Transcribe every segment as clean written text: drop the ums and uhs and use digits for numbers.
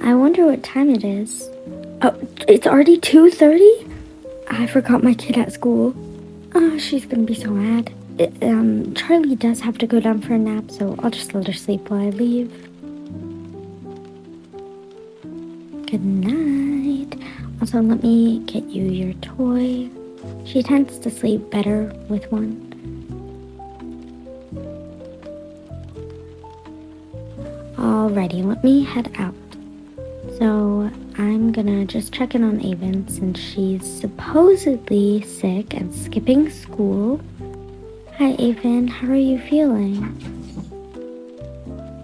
I wonder what time it is. Oh, it's already 2:30? I forgot my kid at school. Oh, she's gonna be so mad. Charlie does have to go down for a nap, so I'll just let her sleep while I leave. Good night. Also, let me get you your toy. She tends to sleep better with one. Alrighty, let me head out. So I'm gonna just check in on Avon since she's supposedly sick and skipping school. Hi Avon, how are you feeling?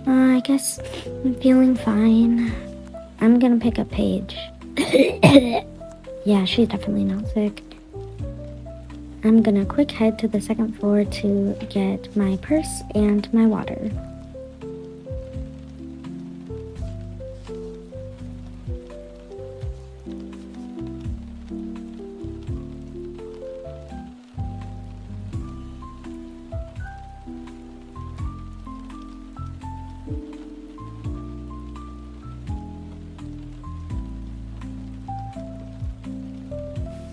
I guess I'm feeling fine. I'm gonna pick up Paige. Yeah, she's definitely not sick. I'm gonna quick head to the second floor to get my purse and my water.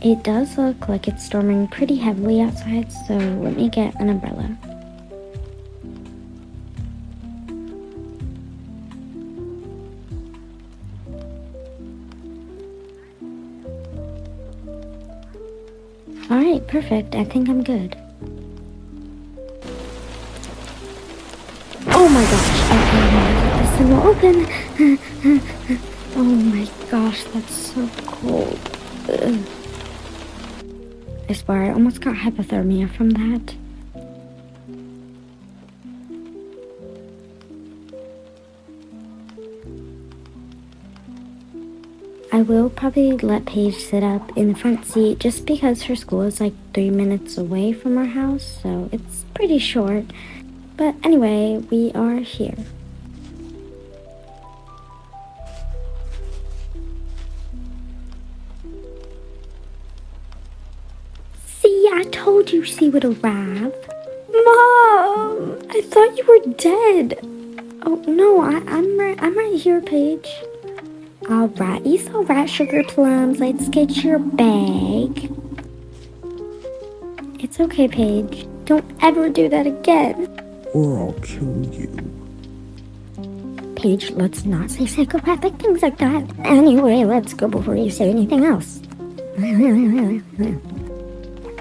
It does look like it's storming pretty heavily outside, so let me get an umbrella. Alright, perfect. I think I'm good. Oh my gosh, this thing will open. Oh my gosh, that's so cold. Ugh. I swear, I almost got hypothermia from that. I will probably let Paige sit up in the front seat just because her school is like 3 minutes away from our house, so it's pretty short. But anyway, we are here. See, I told you she would arrive. Mom, I thought you were dead. Oh no, I'm right here, Paige. Alright, it's alright, Sugar Plums. Let's get your bag. It's okay, Paige. Don't ever do that again. Or I'll kill you. Paige, let's not say psychopathic things like that. Anyway, let's go before you say anything else.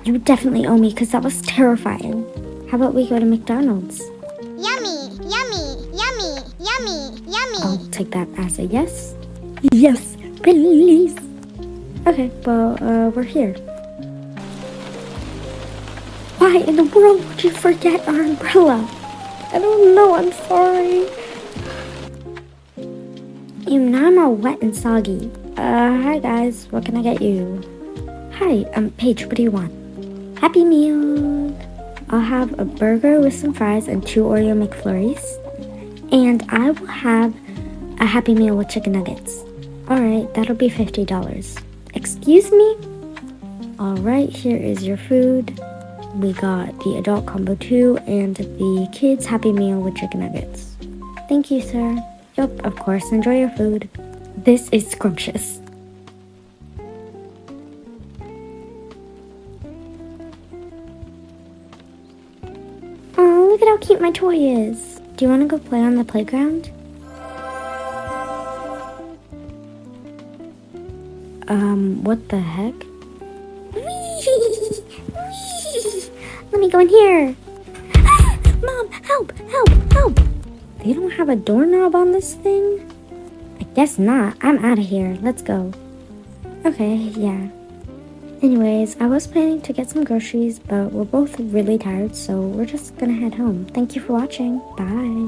You definitely owe me because that was terrifying. How about we go to McDonald's? Yummy, yummy, yummy, yummy, yummy. I'll take that as a yes. Yes, please. Okay, well, we're here. Why in the world would you forget our umbrella? I don't know, I'm sorry. Now I'm all wet and soggy. Hi guys, what can I get you? Hi, Paige, what do you want? Happy Meal. I'll have a burger with some fries and 2 Oreo McFlurries. And I will have a Happy Meal with chicken nuggets. Alright, that'll be $50. Excuse me? Alright, here is your food. We got the adult combo 2 and the kids Happy Meal with chicken nuggets. Thank you, sir. Yup, of course, enjoy your food. This is scrumptious. Oh, look at how cute my toy is. Do you want to go play on the playground? What the heck? Let me go in here. Ah, Mom, help, help, help. They don't have a doorknob on this thing? I guess not. I'm out of here. Let's go. Okay, yeah. Anyways, I was planning to get some groceries, but we're both really tired, so we're just gonna head home. Thank you for watching. Bye.